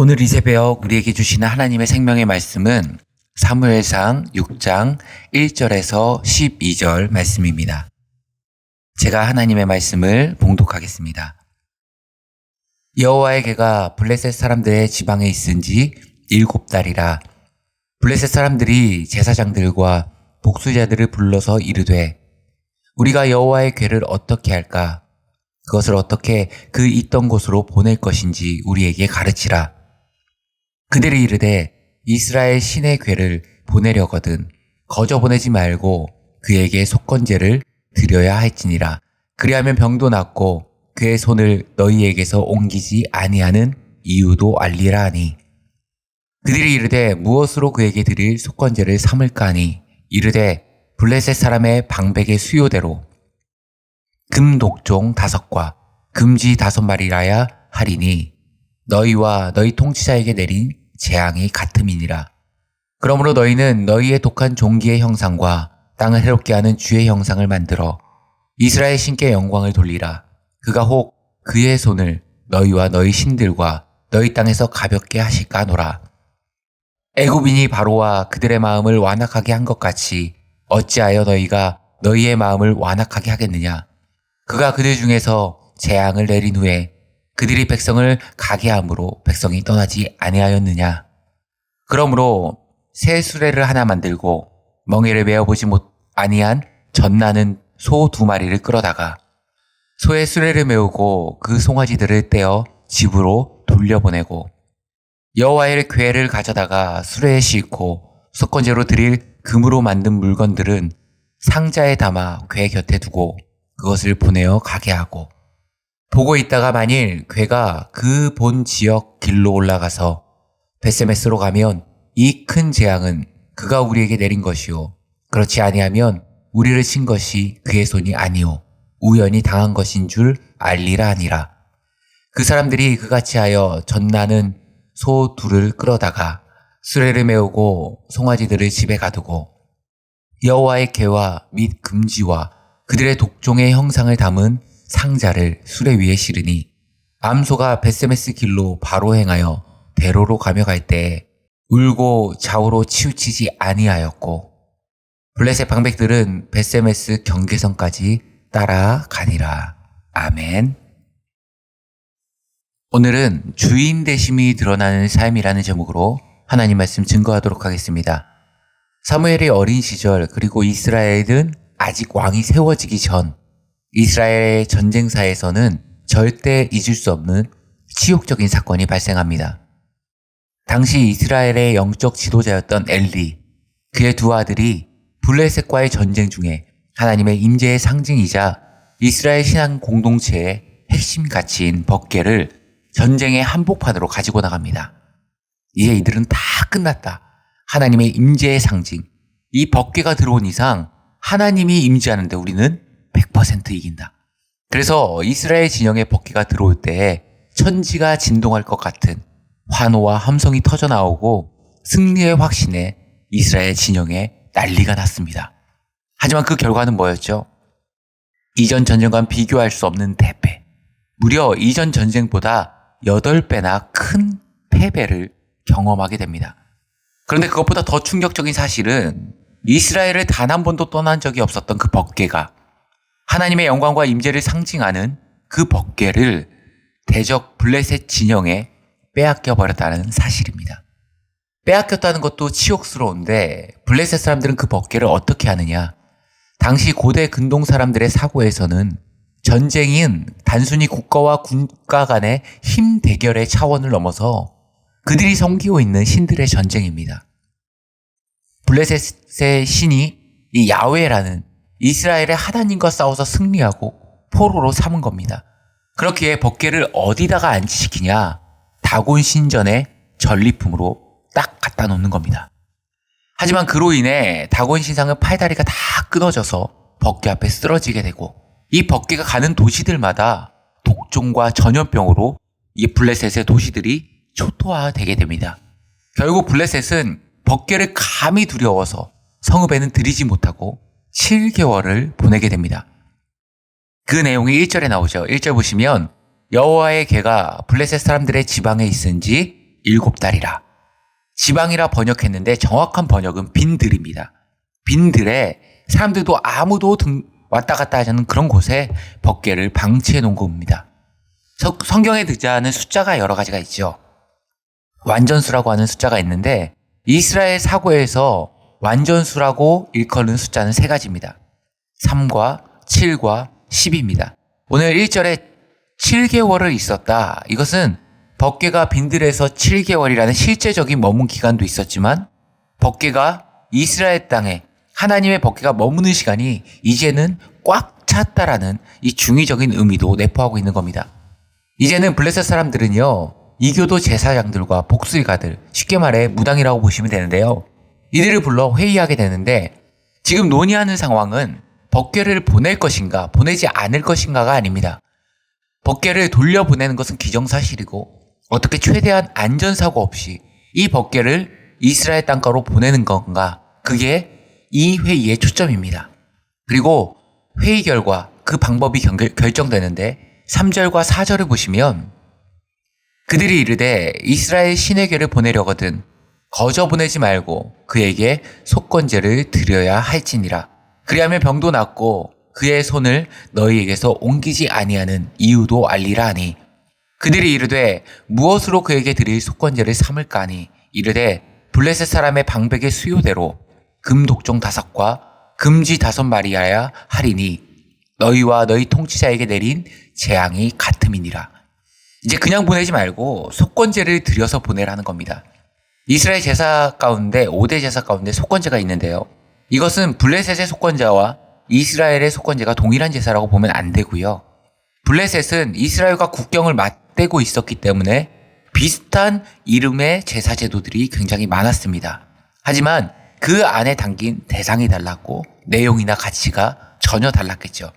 오늘 이 새벽 우리에게 주시는 하나님의 생명의 말씀은 사무엘상 6장 1절에서 12절 말씀입니다. 제가 하나님의 말씀을 봉독하겠습니다. 여호와의 궤가 블레셋 사람들의 지방에 있은 지 7달이라. 블레셋 사람들이 제사장들과 복수자들을 불러서 이르되 우리가 여호와의 궤를 어떻게 할까? 그것을 어떻게 그 있던 곳으로 보낼 것인지 우리에게 가르치라. 그들이 이르되 이스라엘 신의 궤를 보내려거든 거저 보내지 말고 그에게 속건제를 드려야 할지니라. 그리하면 병도 낫고 그의 손을 너희에게서 옮기지 아니하는 이유도 알리라 하니. 그들이 이르되 무엇으로 그에게 드릴 속건제를 삼을까 하니 이르되 블레셋 사람의 방백의 수요대로 금 독종 5과 금쥐 5마리라야 하리니 너희와 너희 통치자에게 내린 재앙이 같음이니라. 그러므로 너희는 너희의 독한 종기의 형상과 땅을 해롭게 하는 쥐의 형상을 만들어 이스라엘 신께 영광을 돌리라. 그가 혹 그의 손을 너희와 너희 신들과 너희 땅에서 가볍게 하실까 하노라. 애굽인이 바로와 그들의 마음을 완악하게 한 것 같이 어찌하여 너희가 너희의 마음을 완악하게 하겠느냐. 그가 그들 중에서 재앙을 내린 후에 그들이 백성을 가게 함으로 백성이 떠나지 아니하였느냐. 그러므로 새 수레를 하나 만들고 멍에를 메어보지 아니한 젖나는 소 2마리를 끌어다가 소의 수레를 메우고 그 송아지들을 떼어 집으로 돌려보내고 여호와의 궤를 가져다가 수레에 싣고 속건제로 드릴 금으로 만든 물건들은 상자에 담아 궤 곁에 두고 그것을 보내어 가게 하고 보고 있다가 만일 궤가 그 본 지역 길로 올라가서 벳세메스로 가면 이 큰 재앙은 그가 우리에게 내린 것이요 그렇지 아니하면 우리를 친 것이 그의 손이 아니요 우연히 당한 것인 줄 알리라 하니라. 그 사람들이 그같이 하여 젖나는 소 2를 끌어다가 수레를 메우고 송아지들을 집에 가두고 여호와의 궤와 및 금지와 그들의 독종의 형상을 담은 상자를 수레 위에 실으니 암소가 벳세메스 길로 바로 행하여 대로로 가며 갈 때에 울고 좌우로 치우치지 아니하였고 블레셋 방백들은 벳세메스 경계선까지 따라가니라. 아멘. 오늘은 주인 되심이 드러나는 삶이라는 제목으로 하나님 말씀 증거하도록 하겠습니다. 사무엘의 어린 시절 그리고 이스라엘은 아직 왕이 세워지기 전 이스라엘의 전쟁사에서는 절대 잊을 수 없는 치욕적인 사건이 발생합니다. 당시 이스라엘의 영적 지도자였던 엘리, 그의 2 아들이 블레셋과의 전쟁 중에 하나님의 임재의 상징이자 이스라엘 신앙 공동체의 핵심 가치인 법궤를 전쟁의 한복판으로 가지고 나갑니다. 이제 이들은 다 끝났다. 하나님의 임재의 상징, 이 법궤가 들어온 이상 하나님이 임재하는데 우리는 100% 이긴다. 그래서 이스라엘 진영의 법궤가 들어올 때 천지가 진동할 것 같은 환호와 함성이 터져나오고 승리의 확신에 이스라엘 진영에 난리가 났습니다. 하지만 그 결과는 뭐였죠? 이전 전쟁과는 비교할 수 없는 대패. 무려 이전 전쟁보다 8배나 큰 패배를 경험하게 됩니다. 그런데 그것보다 더 충격적인 사실은 이스라엘을 단 한 번도 떠난 적이 없었던 그 법궤가 하나님의 영광과 임재를 상징하는 그 법궤를 대적 블레셋 진영에 빼앗겨 버렸다는 사실입니다. 빼앗겼다는 것도 치욕스러운데 블레셋 사람들은 그 법궤를 어떻게 하느냐. 당시 고대 근동 사람들의 사고에서는 전쟁인 단순히 국가와 국가 간의 힘 대결의 차원을 넘어서 그들이 섬기고 있는 신들의 전쟁입니다. 블레셋의 신이 이 야훼라는 이스라엘의 하나님과 싸워서 승리하고 포로로 삼은 겁니다. 그렇기에 법궤를 어디다가 안치시키냐? 다곤 신전의 전리품으로 딱 갖다 놓는 겁니다. 하지만 그로 인해 다곤 신상은 팔다리가 다 끊어져서 법궤 앞에 쓰러지게 되고 이 법궤가 가는 도시들마다 독종과 전염병으로 이 블레셋의 도시들이 초토화되게 됩니다. 결국 블레셋은 법궤를 감히 두려워서 성읍에는 들이지 못하고 7개월을 보내게 됩니다. 그 내용이 1절에 나오죠. 1절 보시면 여호와의 궤가 블레셋 사람들의 지방에 있은 지 7달이라. 지방이라 번역했는데 정확한 번역은 빈들입니다. 빈들에 사람들도 아무도 왔다 갔다 하자는 그런 곳에 법궤를 방치해 놓은 겁니다. 성경에 등장하는 숫자가 여러 가지가 있죠. 완전수라고 하는 숫자가 있는데 이스라엘 사고에서 완전수라고 일컫는 숫자는 3가지입니다. 3과 7과 10입니다. 오늘 1절에 7개월을 있었다. 이것은 법궤가 빈들에서 7개월이라는 실제적인 머문 기간도 있었지만 법궤가 이스라엘 땅에 하나님의 법궤가 머무는 시간이 이제는 꽉 찼다라는 이 중의적인 의미도 내포하고 있는 겁니다. 이제는 블레셋 사람들은요, 이교도 제사장들과 복술가들, 쉽게 말해 무당이라고 보시면 되는데요. 이들을 불러 회의하게 되는데 지금 논의하는 상황은 법궤를 보낼 것인가 보내지 않을 것인가가 아닙니다. 법궤를 돌려보내는 것은 기정사실이고 어떻게 최대한 안전사고 없이 이 법궤를 이스라엘 땅가로 보내는 건가, 그게 이 회의의 초점입니다. 그리고 회의 결과 그 방법이 결정되는데 3절과 4절을 보시면 그들이 이르되 이스라엘 신에게를 보내려거든 거저 보내지 말고 그에게 속건제를 드려야 할지니라. 그리하면 병도 낫고 그의 손을 너희에게서 옮기지 아니하는 이유도 알리라 하니 그들이 이르되 무엇으로 그에게 드릴 속건제를 삼을까 하니 이르되 블레셋 사람의 방백의 수요대로 금 독종 5과 금쥐 5마리여야 하리니 너희와 너희 통치자에게 내린 재앙이 같음이니라. 이제 그냥 보내지 말고 속건제를 드려서 보내라는 겁니다. 이스라엘 제사 가운데 5대 제사 가운데 속건제가 있는데요. 이것은 블레셋의 속건제와 이스라엘의 속건제가 동일한 제사라고 보면 안 되고요. 블레셋은 이스라엘과 국경을 맞대고 있었기 때문에 비슷한 이름의 제사 제도들이 굉장히 많았습니다. 하지만 그 안에 담긴 대상이 달랐고 내용이나 가치가 전혀 달랐겠죠.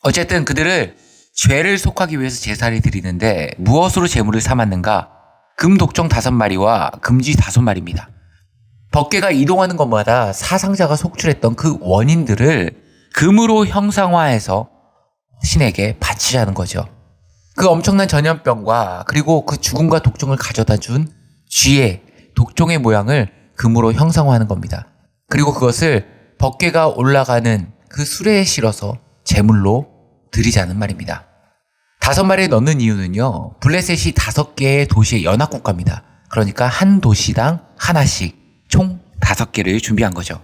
어쨌든 그들을 죄를 속하기 위해서 제사를 드리는데 무엇으로 제물을 삼았는가? 금독종 5마리와 금쥐 5마리입니다. 법궤가 이동하는 것마다 사상자가 속출했던 그 원인들을 금으로 형상화해서 신에게 바치자는 거죠. 그 엄청난 전염병과 그리고 그 죽음과 독종을 가져다 준 쥐의 독종의 모양을 금으로 형상화하는 겁니다. 그리고 그것을 법궤가 올라가는 그 수레에 실어서 제물로 드리자는 말입니다. 5마리를 넣는 이유는요, 블레셋이 5개의 도시의 연합국가입니다. 그러니까 한 도시당 하나씩 총 5개를 준비한 거죠.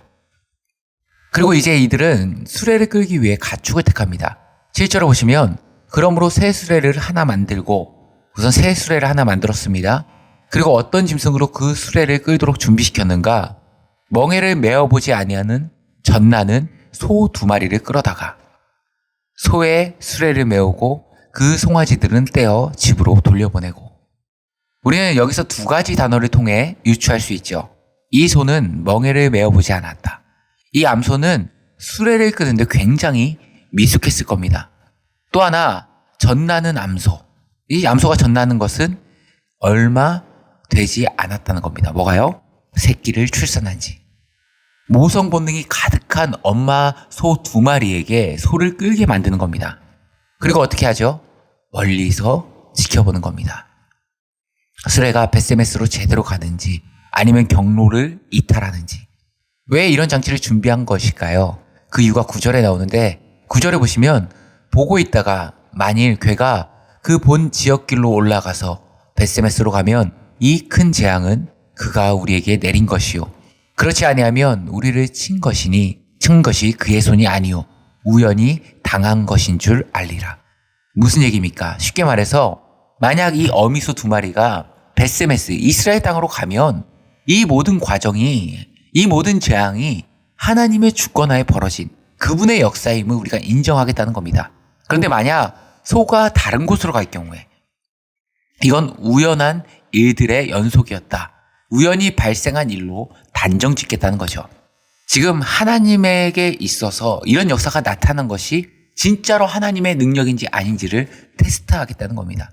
그리고 이제 이들은 수레를 끌기 위해 가축을 택합니다. 7절을 보시면 그러므로 새 수레를 하나 만들고 우선 새 수레를 하나 만들었습니다. 그리고 어떤 짐승으로 그 수레를 끌도록 준비시켰는가? 멍에를 메어보지 아니하는 젖나는 소 2마리를 끌어다가 소의 수레를 메우고 그 송아지들은 떼어 집으로 돌려보내고. 우리는 여기서 2가지 단어를 통해 유추할 수 있죠. 이 소는 멍에를 메어보지 않았다. 이 암소는 수레를 끄는데 굉장히 미숙했을 겁니다. 또 하나, 젖나는 암소. 이 암소가 젖나는 것은 얼마 되지 않았다는 겁니다. 뭐가요? 새끼를 출산한 지. 모성 본능이 가득한 엄마 소 2마리에게 소를 끌게 만드는 겁니다. 그리고 어떻게 하죠? 멀리서 지켜보는 겁니다. 수레가 벳세메스로 제대로 가는지 아니면 경로를 이탈하는지. 왜 이런 장치를 준비한 것일까요? 그 이유가 9절에 나오는데 9절에 보시면 보고 있다가 만일 괴가 그 본 지역길로 올라가서 벳세메스로 가면 이 큰 재앙은 그가 우리에게 내린 것이요 그렇지 아니하면 우리를 친 것이 그의 손이 아니요 우연히 당한 것인 줄 알리라. 무슨 얘기입니까? 쉽게 말해서 만약 이 어미소 2마리가 벳세메스 이스라엘 땅으로 가면 이 모든 과정이, 이 모든 재앙이 하나님의 주권하에 벌어진 그분의 역사임을 우리가 인정하겠다는 겁니다. 그런데 만약 소가 다른 곳으로 갈 경우에 이건 우연한 일들의 연속이었다. 우연히 발생한 일로 단정 짓겠다는 거죠. 지금 하나님에게 있어서 이런 역사가 나타난 것이 진짜로 하나님의 능력인지 아닌지를 테스트하겠다는 겁니다.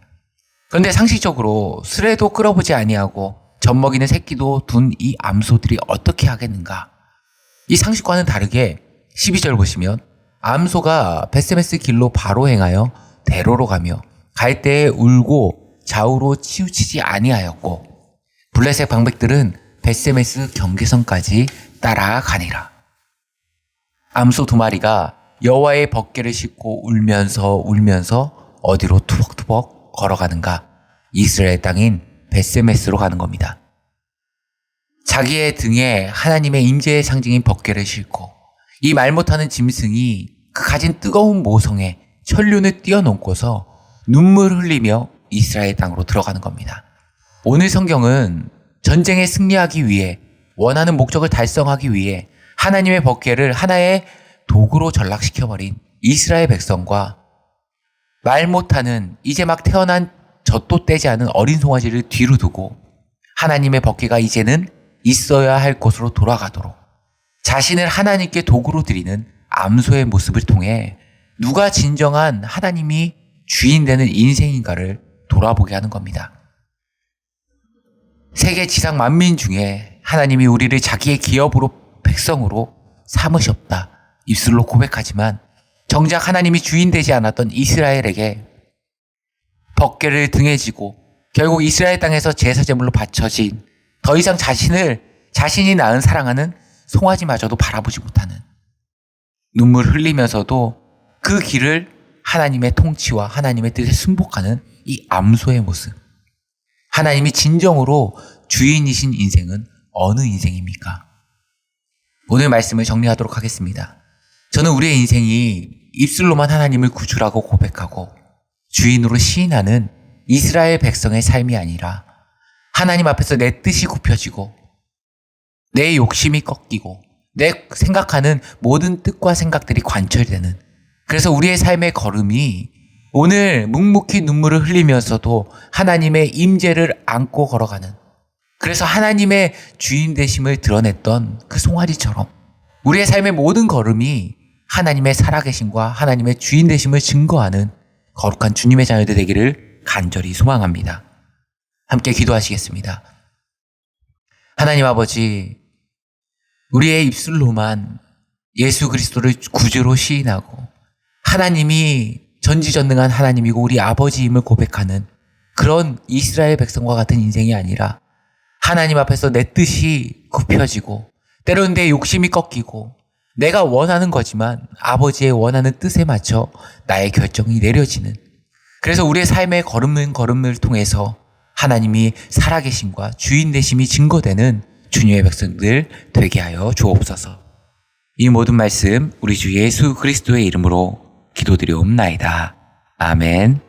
그런데 상식적으로 수레도 끌어보지 아니하고 젖먹이는 새끼도 둔 이 암소들이 어떻게 하겠는가? 이 상식과는 다르게 12절 보시면 암소가 벳세메스 길로 바로 행하여 대로로 가며 갈 때에 울고 좌우로 치우치지 아니하였고 블레셋 방백들은 벳세메스 경계선까지 따라가니라. 암소 2마리가 여호와의 법궤를 싣고 울면서 어디로 투벅투벅 걸어가는가? 이스라엘 땅인 벳세메스로 가는 겁니다. 자기의 등에 하나님의 임재의 상징인 법궤를 싣고 이 말 못하는 짐승이 그 가진 뜨거운 모성에 혈륜을 뛰어넘고서 눈물 흘리며 이스라엘 땅으로 들어가는 겁니다. 오늘 성경은 전쟁에 승리하기 위해 원하는 목적을 달성하기 위해 하나님의 법궤를 하나의 도구로 전락시켜버린 이스라엘 백성과 말 못하는 이제 막 태어난 젖도 떼지 않은 어린 송아지를 뒤로 두고 하나님의 법궤가 이제는 있어야 할 곳으로 돌아가도록 자신을 하나님께 도구로 드리는 암소의 모습을 통해 누가 진정한 하나님이 주인 되는 인생인가를 돌아보게 하는 겁니다. 세계 지상 만민 중에 하나님이 우리를 자기의 기업으로 백성으로 삼으셨다. 입술로 고백하지만 정작 하나님이 주인 되지 않았던 이스라엘에게 법궤를 등에 지고 결국 이스라엘 땅에서 제사제물로 바쳐진 더 이상 자신이 낳은 사랑하는 송아지마저도 바라보지 못하는 눈물 흘리면서도 그 길을 하나님의 통치와 하나님의 뜻에 순복하는 이 암소의 모습. 하나님이 진정으로 주인이신 인생은 어느 인생입니까? 오늘 말씀을 정리하도록 하겠습니다. 저는 우리의 인생이 입술로만 하나님을 구주라고 고백하고 주인으로 시인하는 이스라엘 백성의 삶이 아니라 하나님 앞에서 내 뜻이 굽혀지고 내 욕심이 꺾이고 내 생각하는 모든 뜻과 생각들이 관철되는, 그래서 우리의 삶의 걸음이 오늘 묵묵히 눈물을 흘리면서도 하나님의 임재를 안고 걸어가는, 그래서 하나님의 주인 되심을 드러냈던 그 송아지처럼 우리의 삶의 모든 걸음이 하나님의 살아계심과 하나님의 주인 되심을 증거하는 거룩한 주님의 자녀들 되기를 간절히 소망합니다. 함께 기도하시겠습니다. 하나님 아버지, 우리의 입술로만 예수 그리스도를 구주로 시인하고 하나님이 전지전능한 하나님이고 우리 아버지임을 고백하는 그런 이스라엘 백성과 같은 인생이 아니라 하나님 앞에서 내 뜻이 굽혀지고 때로는 내 욕심이 꺾이고 내가 원하는 거지만 아버지의 원하는 뜻에 맞춰 나의 결정이 내려지는, 그래서 우리의 삶의 걸음을 통해서 하나님이 살아계심과 주인 되심이 증거되는 주님의 백성들 되게 하여 주옵소서. 이 모든 말씀 우리 주 예수 그리스도의 이름으로 기도드리옵나이다. 아멘.